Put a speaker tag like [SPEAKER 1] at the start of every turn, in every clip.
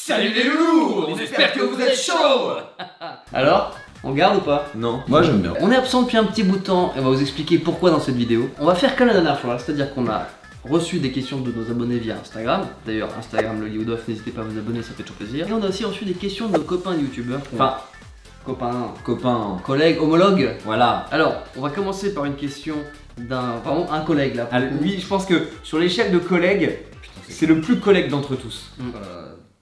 [SPEAKER 1] Salut les loulous, on espère que vous êtes chauds.
[SPEAKER 2] Alors, on garde ou pas?
[SPEAKER 3] Non. Moi j'aime bien.
[SPEAKER 2] On est absent depuis un petit bout de temps et on va vous expliquer pourquoi dans cette vidéo. On va faire comme la dernière fois, c'est-à-dire qu'on a reçu des questions de nos abonnés via Instagram. D'ailleurs, Instagram, le Hollywood Off, n'hésitez pas à vous abonner, ça fait toujours plaisir. Et on a aussi reçu des questions de nos copains youtubeurs. Enfin, copains, collègues, homologues.
[SPEAKER 3] Voilà.
[SPEAKER 2] Alors, on va commencer par une question d'un, pardon, un collègue là.
[SPEAKER 3] Alors, lui, je pense que sur l'échelle de collègues, c'est le plus collègue d'entre tous.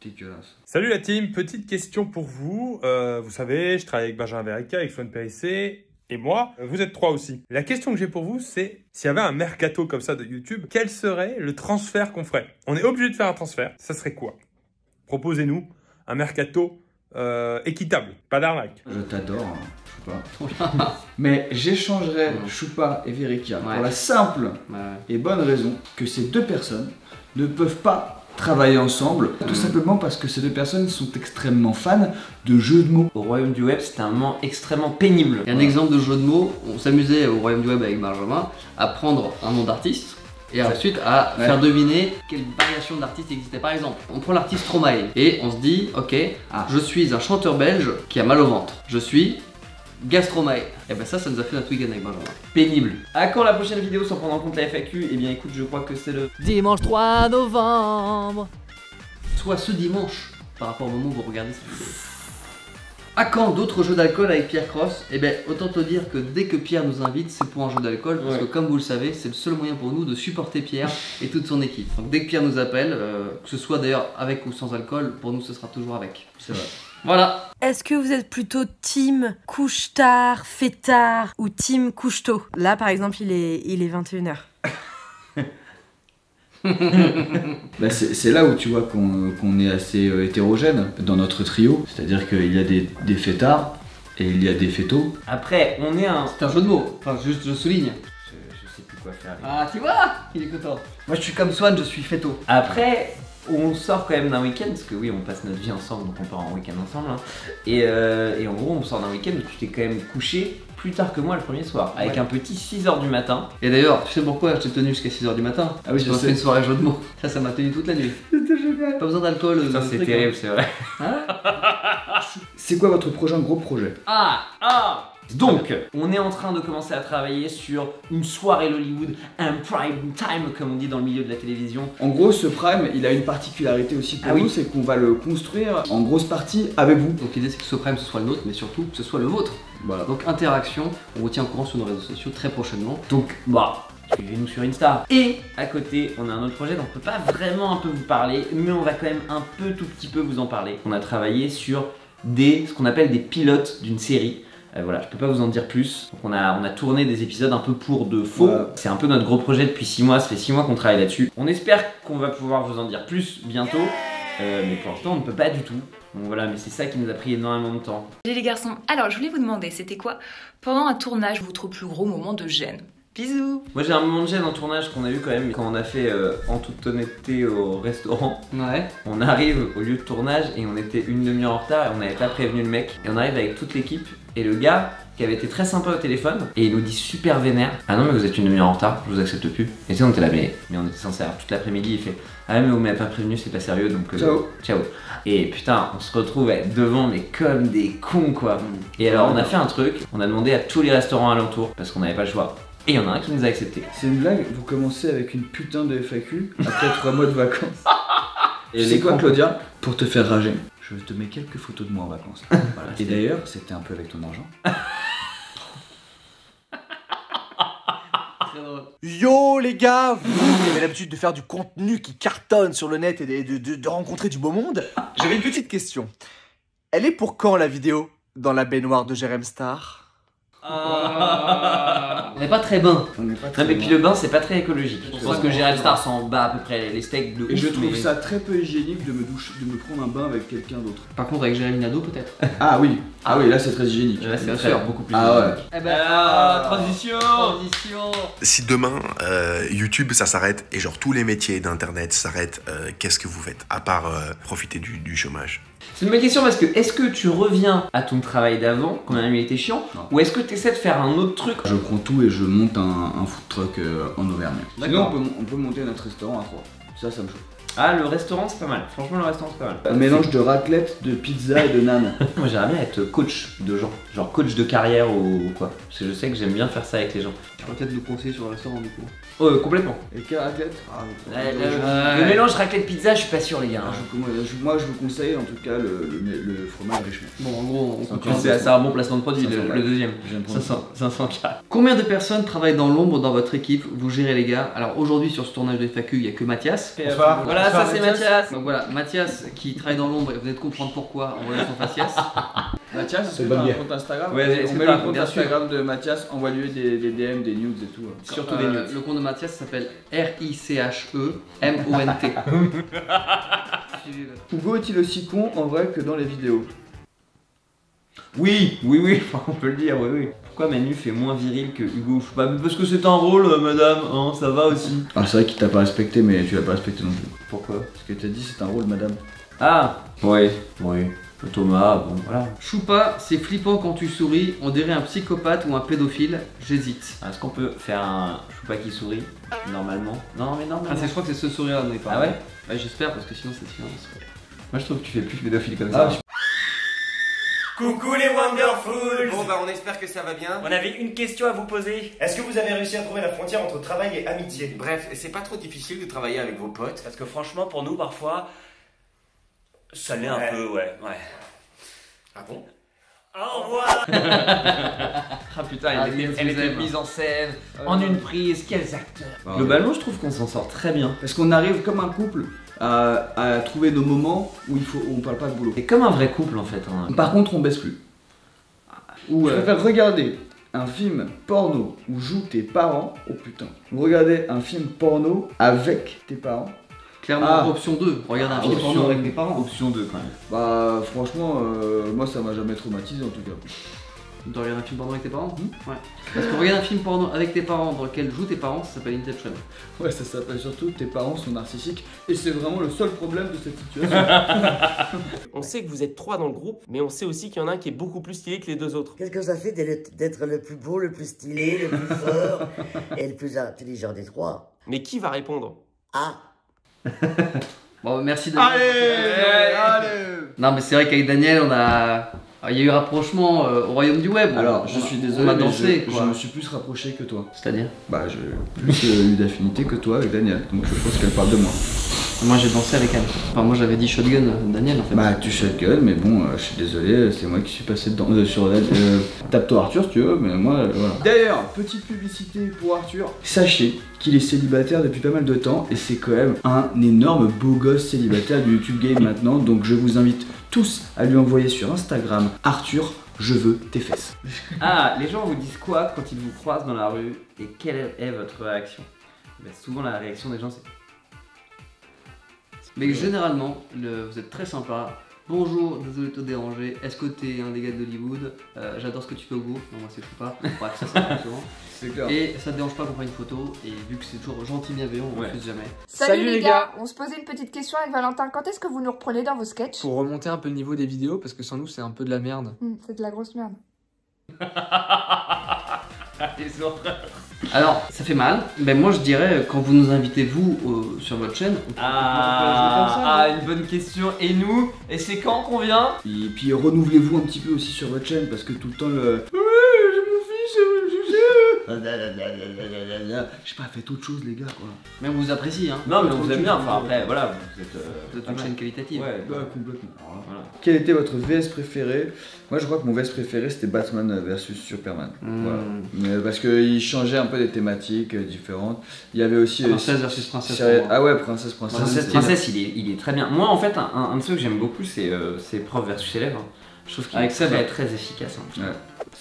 [SPEAKER 2] Dégueulasse.
[SPEAKER 4] Salut la team, petite question pour vous. Vous savez, je travaille avec Benjamin Verica, avec Swan Périssé et moi. Vous êtes trois aussi. La question que j'ai pour vous, c'est s'il y avait un mercato comme ça de YouTube, quel serait le transfert qu'on ferait? On est obligé de faire un transfert, ça serait quoi? Proposez-nous un mercato équitable, pas d'arnaque.
[SPEAKER 1] Je t'adore, Choupa. Mais j'échangerais Choupa et Verica pour la simple et bonne raison que ces deux personnes ne peuvent pas travailler ensemble, tout simplement parce que ces deux personnes sont extrêmement fans de jeux de mots.
[SPEAKER 3] Au royaume du web, c'était un moment extrêmement pénible.
[SPEAKER 2] Et un exemple de jeu de mots, on s'amusait au royaume du web avec Benjamin à prendre un nom d'artiste et ensuite à faire deviner quelle variation d'artiste existait. Par exemple, on prend l'artiste Stromae et on se dit, ok, je suis un chanteur belge qui a mal au ventre. Je suis Gastromae. Et ben ça nous a fait notre week-end avec Benjamin.
[SPEAKER 3] Pénible. À quand la prochaine vidéo sans prendre en compte la FAQ? Eh bien écoute, je crois que c'est le
[SPEAKER 2] dimanche 3 novembre. Soit ce dimanche, par rapport au moment où vous regardez cette vidéo. À quand d'autres jeux d'alcool avec Pierre Cross? Eh bien autant te dire que dès que Pierre nous invite, c'est pour un jeu d'alcool, parce que comme vous le savez, c'est le seul moyen pour nous de supporter Pierre et toute son équipe. Donc dès que Pierre nous appelle, que ce soit d'ailleurs avec ou sans alcool, pour nous ce sera toujours avec. C'est vrai. Voilà.
[SPEAKER 5] Est-ce que vous êtes plutôt team couche tard, fait tard ou team couche tôt? Là par exemple il est 21h.
[SPEAKER 1] Bah c'est là où tu vois qu'on est assez hétérogène dans notre trio, c'est-à-dire qu'il y a des fêtards et il y a des fétos.
[SPEAKER 3] Après, on est un...
[SPEAKER 2] C'est un jeu de mots, enfin juste je souligne.
[SPEAKER 3] Je sais plus quoi faire.
[SPEAKER 2] Ah tu vois, il est content. Moi je suis comme Swan, je suis féto.
[SPEAKER 3] Après, on sort quand même d'un week-end, parce que oui, on passe notre vie ensemble, donc on part en week-end ensemble. Hein. Et en gros, on sort d'un week-end où tu t'es quand même couché plus tard que moi le premier soir, avec un petit 6h du matin.
[SPEAKER 2] Et d'ailleurs, tu sais pourquoi je t'ai tenu jusqu'à 6h du matin? Ah oui, j'ai fait une soirée jeu de mots. Ça m'a tenu toute la nuit.
[SPEAKER 1] C'était génial.
[SPEAKER 2] Pas besoin d'alcool.
[SPEAKER 3] Ça c'est terrible, c'est vrai.
[SPEAKER 1] C'est quoi votre prochain gros projet?
[SPEAKER 3] Donc, on est en train de commencer à travailler sur une soirée Hollywood, un prime time comme on dit dans le milieu de la télévision.
[SPEAKER 1] En gros, ce prime, il a une particularité aussi pour nous, c'est qu'on va le construire en grosse partie avec vous.
[SPEAKER 2] Donc l'idée c'est que ce prime ce soit le nôtre, mais surtout que ce soit le vôtre. Voilà. Donc interaction, on vous tient au courant sur nos réseaux sociaux très prochainement.
[SPEAKER 3] Donc suivez-nous sur Insta. Et à côté, on a un autre projet dont on peut pas vraiment un peu vous parler, mais on va quand même un peu tout petit peu vous en parler. On a travaillé sur ce qu'on appelle des pilotes d'une série. Voilà, je peux pas vous en dire plus. Donc on a tourné des épisodes un peu pour de faux. C'est un peu notre gros projet depuis 6 mois, ça fait 6 mois qu'on travaille là-dessus. On espère qu'on va pouvoir vous en dire plus bientôt, mais pour l'instant on ne peut pas du tout. Donc voilà, mais c'est ça qui nous a pris énormément de temps.
[SPEAKER 6] Les garçons, alors je voulais vous demander, c'était quoi pendant un tournage votre plus gros moment de gêne? Bisous.
[SPEAKER 3] Moi j'ai un moment de gêne en tournage qu'on a eu quand même quand on a fait en toute honnêteté au restaurant.
[SPEAKER 2] Ouais.
[SPEAKER 3] On arrive au lieu de tournage et on était une demi-heure en retard et on n'avait pas prévenu le mec. Et on arrive avec toute l'équipe et le gars qui avait été très sympa au téléphone et il nous dit super vénère: ah non mais vous êtes une demi-heure en retard, je vous accepte plus. Et tu sais on était là mais on était censé avoir toute l'après-midi, il fait ah mais vous m'avez pas prévenu, c'est pas sérieux donc ciao. Et putain on se retrouve devant mais comme des cons quoi. Et alors on a fait un truc, on a demandé à tous les restaurants alentours parce qu'on n'avait pas le choix. Et il y en a un qui nous a accepté.
[SPEAKER 1] C'est une blague, vous commencez avec une putain de FAQ après 3 mois de vacances. Et c'est quoi Claudia? Pour te faire rager, je te mets quelques photos de moi en vacances. Voilà. Et d'ailleurs, c'était un peu avec ton argent.
[SPEAKER 7] Yo les gars, vous avez l'habitude de faire du contenu qui cartonne sur le net et de rencontrer du beau monde. J'avais une petite question. Elle est pour quand la vidéo dans la baignoire de Jérém Star?
[SPEAKER 2] On n'est pas très bain.
[SPEAKER 3] Non mais puis le bain c'est pas très écologique. Je pense que Jérém Star s'en bat à peu près les steaks de ouf.
[SPEAKER 1] Et je trouve ça très peu hygiénique de me prendre un bain avec quelqu'un d'autre.
[SPEAKER 2] Par contre avec Jérémy Nadeau peut-être.
[SPEAKER 1] Ah oui, là c'est très hygiénique.
[SPEAKER 3] Là c'est beaucoup plus
[SPEAKER 1] hygiénique.
[SPEAKER 2] Eh ben, transition.
[SPEAKER 8] Si demain YouTube ça s'arrête et genre tous les métiers d'internet s'arrêtent, qu'est-ce que vous faites à part profiter du chômage?
[SPEAKER 3] C'est une bonne question parce que est-ce que tu reviens à ton travail d'avant quand même il était chiant, ou est-ce que tu essaies de faire un autre truc?
[SPEAKER 1] Je prends tout et je monte un food truck en Auvergne. Sinon on peut monter notre restaurant à 3. Ça me chauffe.
[SPEAKER 3] Ah, le restaurant c'est pas mal. Franchement, le restaurant c'est pas mal.
[SPEAKER 1] Un mélange de raclette, de pizza et de naan.
[SPEAKER 3] Moi j'aimerais bien être coach de gens. Genre coach de carrière ou quoi. Parce que je sais que j'aime bien faire ça avec les gens.
[SPEAKER 2] Tu pourrais peut-être nous conseiller sur le restaurant du coup.
[SPEAKER 3] Oh, complètement.
[SPEAKER 1] Et quelle raclette?
[SPEAKER 3] Le mélange raclette pizza, je suis pas sûr les gars.
[SPEAKER 1] Moi je vous conseille en tout cas le fromage Richemont.
[SPEAKER 2] Bon, en gros, on comprend.
[SPEAKER 3] C'est un bon placement de produit, le deuxième. 500K.
[SPEAKER 2] Combien de personnes travaillent dans l'ombre dans votre équipe? Vous gérez les gars. Alors aujourd'hui sur ce tournage de FAQ, il n'y a que Mathias.
[SPEAKER 1] Bonsoir.
[SPEAKER 3] Voilà, ça c'est Mathias.
[SPEAKER 2] Donc voilà, Mathias qui travaille dans l'ombre et vous venez de comprendre pourquoi en voyant son faciès.
[SPEAKER 1] Mathias,
[SPEAKER 7] c'est
[SPEAKER 1] c'est
[SPEAKER 7] bonne
[SPEAKER 1] un
[SPEAKER 7] bière.
[SPEAKER 1] compte Instagram.
[SPEAKER 3] Ouais,
[SPEAKER 1] on met le compte Instagram de Mathias, envoie-lui des DM, des nudes et tout.
[SPEAKER 2] Surtout des nudes. Le compte de Mathias s'appelle RICHEMONT.
[SPEAKER 1] Hugo est-il aussi con en vrai que dans les vidéos?
[SPEAKER 3] Oui, on peut le dire, oui. Pourquoi Manu fait moins viril que Hugo? Bah, parce que c'est un rôle, madame, hein, ça va aussi.
[SPEAKER 1] Ah, c'est vrai qu'il t'a pas respecté, mais tu l'as pas respecté non plus.
[SPEAKER 3] Pourquoi?
[SPEAKER 1] Parce que t'as dit c'est un rôle, madame.
[SPEAKER 3] Ah, oui. Thomas, bon voilà.
[SPEAKER 2] Choupa, c'est flippant quand tu souris, on dirait un psychopathe ou un pédophile, j'hésite.
[SPEAKER 3] Est-ce qu'on peut faire un Choupa qui sourit, normalement? Non, mais non.
[SPEAKER 2] Ah, je crois que c'est ce sourire-là dont il parle.
[SPEAKER 3] Ah ouais?
[SPEAKER 2] Ouais, j'espère, parce que sinon c'est silence.
[SPEAKER 3] Moi je trouve que tu fais plus pédophile comme ça.
[SPEAKER 9] Coucou les Wonderfuls!
[SPEAKER 10] Bon bah on espère que ça va bien.
[SPEAKER 9] On avait une question à vous poser. Est-ce que vous avez réussi à trouver la frontière entre travail et amitié?
[SPEAKER 10] Bref, c'est pas trop difficile de travailler avec vos potes.
[SPEAKER 9] Parce que franchement pour nous parfois, ça l'est un peu, ouais.
[SPEAKER 10] Ah bon?
[SPEAKER 9] Au revoir!
[SPEAKER 3] Ah putain, elle était mise en scène, en une prise, quels acteurs! Globalement je trouve qu'on s'en sort très bien.
[SPEAKER 1] Parce qu'on arrive comme un couple à trouver nos moments où on parle pas de boulot.
[SPEAKER 3] C'est comme un vrai couple en fait. Hein.
[SPEAKER 1] Par contre on baisse plus. Je préfère regarder un film porno où jouent tes parents, oh putain, ou regarder un film porno avec tes parents.
[SPEAKER 2] Clairement, option 2, regarde un film porno avec tes parents.
[SPEAKER 3] Option 2 quand même.
[SPEAKER 1] Bah franchement, moi ça m'a jamais traumatisé en tout cas.
[SPEAKER 2] Tu regardes un film porno avec tes parents? Ouais. Parce que regarde un film porno avec tes parents dans lequel jouent tes parents, ça s'appelle Inception.
[SPEAKER 1] Ouais, ça s'appelle surtout tes parents sont narcissiques et c'est vraiment le seul problème de cette situation.
[SPEAKER 11] On sait que vous êtes 3 dans le groupe, mais on sait aussi qu'il y en a un qui est beaucoup plus stylé que les 2 autres.
[SPEAKER 12] Qu'est-ce que ça fait d'être le plus beau, le plus stylé, le plus fort et le plus intelligent des 3?
[SPEAKER 11] Mais qui va répondre?
[SPEAKER 12] Ah.
[SPEAKER 2] Bon, merci Daniel.
[SPEAKER 1] Allez.
[SPEAKER 2] Non mais c'est vrai qu'avec Daniel il y a eu rapprochement au royaume du web.
[SPEAKER 1] Alors je suis désolé,
[SPEAKER 2] on a dansé,
[SPEAKER 1] je me suis plus rapproché que toi.
[SPEAKER 2] C'est-à-dire?
[SPEAKER 1] Bah j'ai plus eu d'affinité que toi avec Daniel, donc je pense qu'elle parle de moi.
[SPEAKER 2] Moi j'ai dansé avec elle. Enfin moi j'avais dit shotgun Daniel en fait.
[SPEAKER 1] Bah tu shotgun, mais bon je suis désolé, c'est moi qui suis passé dedans sur tape-toi Arthur si tu veux, mais moi voilà. D'ailleurs, petite publicité pour Arthur. Sachez qu'il est célibataire depuis pas mal de temps et c'est quand même un énorme beau gosse célibataire du YouTube Game maintenant, donc je vous invite tous à lui envoyer sur Instagram Arthur, je veux tes fesses.
[SPEAKER 3] Ah, les gens vous disent quoi quand ils vous croisent dans la rue et quelle est votre réaction? Ben, souvent la réaction des gens c'est...
[SPEAKER 2] Mais généralement, vous êtes très sympa. Bonjour, désolé de te déranger. Est-ce que t'es un des gars d'Hollywood? J'adore ce que tu fais au goût. Non, moi c'est pas. Bref, ça c'est souvent.
[SPEAKER 1] C'est clair.
[SPEAKER 2] Et ça te dérange pas qu'on prenne une photo. Et vu que c'est toujours gentil, bienveillant, on refuse jamais.
[SPEAKER 13] Salut les gars. On se posait une petite question avec Valentin. Quand est-ce que vous nous reprenez dans vos sketchs?
[SPEAKER 14] Pour remonter un peu le niveau des vidéos, parce que sans nous c'est un peu de la merde.
[SPEAKER 13] C'est de la grosse merde.
[SPEAKER 3] Les horreurs.
[SPEAKER 2] Alors, ça fait mal. Ben moi je dirais, quand vous nous invitez vous sur votre chaîne, on peut
[SPEAKER 3] une bonne question. Et nous? Et c'est quand qu'on vient?
[SPEAKER 1] Et puis renouvelez-vous un petit peu aussi sur votre chaîne parce que tout le temps le... Je sais pas, faites autre chose les gars quoi.
[SPEAKER 2] Mais on vous apprécie hein.
[SPEAKER 3] Non mais on vous aime bien, enfin après voilà,
[SPEAKER 2] vous êtes une chaîne qualitative.
[SPEAKER 1] Ouais, complètement. Voilà. Quel était votre VS préféré? Moi je crois que mon VS préféré c'était Batman versus Superman. Voilà. Mais parce qu'il changeait un peu des thématiques différentes. Il y avait aussi...
[SPEAKER 2] Princesse versus princesse.
[SPEAKER 1] Ah ouais, princesse.
[SPEAKER 3] Princesse il est très bien. Moi en fait un de ceux que j'aime beaucoup c'est prof versus élève. Je trouve qu'il est très efficace. Hein. Ouais.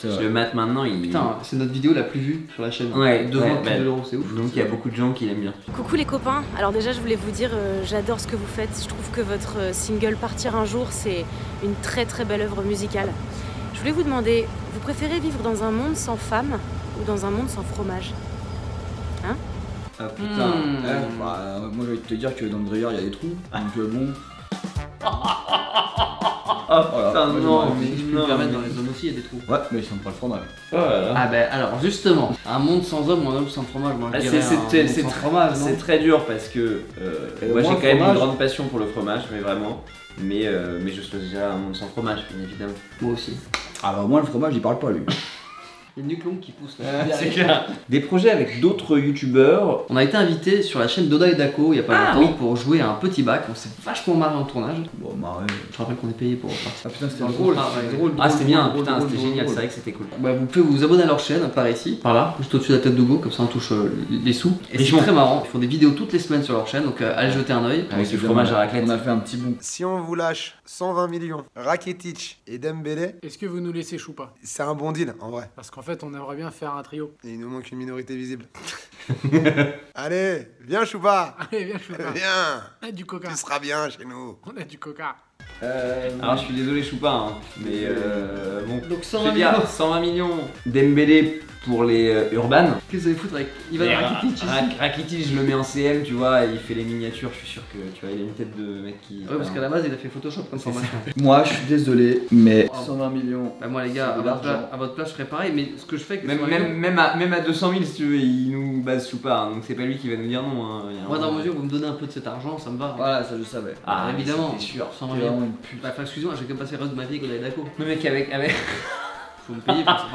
[SPEAKER 3] Je le mate maintenant,
[SPEAKER 2] Putain, c'est notre vidéo la plus vue sur la chaîne.
[SPEAKER 3] Ouais,
[SPEAKER 2] devant plus de l'euro, c'est ouf.
[SPEAKER 3] Donc il y a beaucoup de gens qui l'aiment bien.
[SPEAKER 5] Coucou les copains, alors déjà je voulais vous dire, j'adore ce que vous faites. Je trouve que votre single Partir un jour, c'est une très très belle œuvre musicale. Je voulais vous demander, vous préférez vivre dans un monde sans femmes ou dans un monde sans fromage? Hein?
[SPEAKER 1] Ah putain, moi j'ai envie de te dire que dans le gruyère il y a des trous, donc bon...
[SPEAKER 3] Ah putain, non,
[SPEAKER 2] mais je peux me permettre, dans les hommes aussi, il y a des trous.
[SPEAKER 1] Ouais, mais ils sont pas le fromage.
[SPEAKER 2] Ah bah alors justement, un monde sans homme ou un homme sans fromage, moi je dirais un monde sans fromage, non ?
[SPEAKER 3] C'est très dur parce que moi j'ai quand même une grande passion pour le fromage, mais vraiment. Mais je choisirais un monde sans fromage, bien évidemment.
[SPEAKER 2] Moi aussi.
[SPEAKER 1] Alors moi le fromage il parle pas lui.
[SPEAKER 2] Il y a une nuque longue qui pousse là.
[SPEAKER 3] C'est clair. Des projets avec d'autres youtubeurs.
[SPEAKER 2] On a été invité sur la chaîne Doda et Dako il y a pas longtemps pour jouer à un petit bac. On s'est vachement marré en tournage.
[SPEAKER 1] Bon, marré.
[SPEAKER 2] Je rappelle qu'on est payé pour partir.
[SPEAKER 1] Ah putain, c'était drôle.
[SPEAKER 3] Ah, c'était bien, putain, c'était génial, c'est vrai que c'était cool.
[SPEAKER 2] Bah, vous pouvez vous abonner à leur chaîne par ici, par là, juste au-dessus de la tête d'Hugo, comme ça on touche les sous. Et c'est très marrant. Ils font des vidéos toutes les semaines sur leur chaîne, donc allez jeter un oeil.
[SPEAKER 3] Avec du fromage à raclette.
[SPEAKER 1] On a fait un petit bon.
[SPEAKER 15] Si on vous lâche 120 millions, Rakitic et Dembélé,
[SPEAKER 16] est-ce que vous nous laissez Choupa?
[SPEAKER 15] C'est un bon deal en vrai.
[SPEAKER 16] Parce qu'en fait, on aimerait bien faire un trio.
[SPEAKER 15] Et il nous manque une minorité visible. Allez, viens Choupa.
[SPEAKER 16] Allez, viens Choupa.
[SPEAKER 15] Viens.
[SPEAKER 16] On a du coca.
[SPEAKER 15] Tu seras bien chez nous.
[SPEAKER 16] On a du coca.
[SPEAKER 3] Alors je suis désolé Choupa, hein, mais bon,
[SPEAKER 2] donc
[SPEAKER 3] 120 millions Dembélé pour les Urban.
[SPEAKER 2] Qu'est-ce que vous allez foutre avec Ivan Rakitic ici?
[SPEAKER 3] Rakitic, je le mets en CM, tu vois, il fait les miniatures, je suis sûr que tu vois, il a une tête de mec qui...
[SPEAKER 2] Ouais, parce qu'à la base il a fait Photoshop comme formation.
[SPEAKER 1] Moi je suis désolé, mais 120 millions.
[SPEAKER 2] Bah moi les gars, à votre place je ferais pareil, mais ce que je fais...
[SPEAKER 3] Même à 200 000 si tu veux, il nous base Choupa, hein, donc c'est pas lui qui va nous dire non. Hein,
[SPEAKER 2] moi dans mesure où vous me donnez un peu de cet argent, ça me va.
[SPEAKER 1] Voilà, ça je savais.
[SPEAKER 2] Ah évidemment,
[SPEAKER 3] sûr.
[SPEAKER 2] 120 millions. Bah excuse-moi, j'ai quand même passé le reste de ma vie avec Dako.
[SPEAKER 3] Le mec avec...
[SPEAKER 2] Faut me payer pour ça.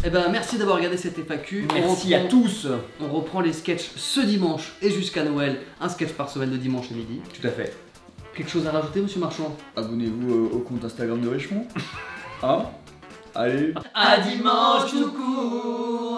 [SPEAKER 2] Eh ben merci d'avoir regardé cette FAQ.
[SPEAKER 3] Merci à tous.
[SPEAKER 2] On reprend les sketchs ce dimanche et jusqu'à Noël. Un sketch par semaine de dimanche à midi.
[SPEAKER 3] Tout à fait.
[SPEAKER 2] Quelque chose à rajouter, monsieur Marchand?
[SPEAKER 1] Abonnez-vous au compte Instagram de Richemont. Hein? Allez.
[SPEAKER 2] À dimanche tout court.